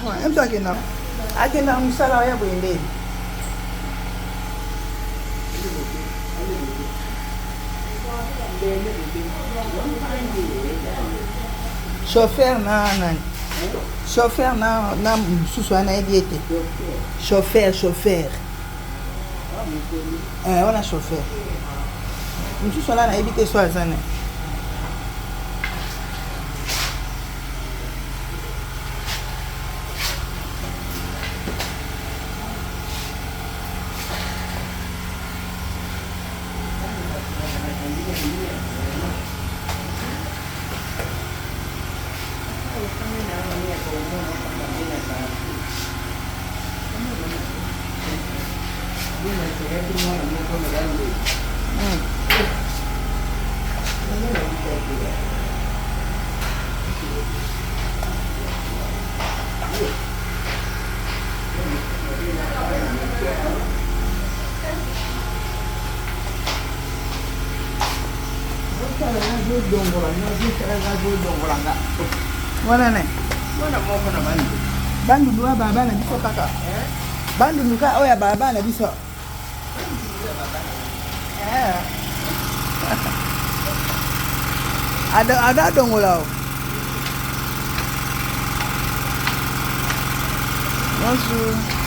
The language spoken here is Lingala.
I'm talking now. I can salary boy. Chauffeur na chauffeur na susu ana ediete. Chauffeur. On a chauffeur. Susu ana ebite so azane. Wana ne? Wana moko na bandu. Bandu duwa baba na biso kaka. Bandu nuka oya baba na biso. Ada dongola. Bonjour.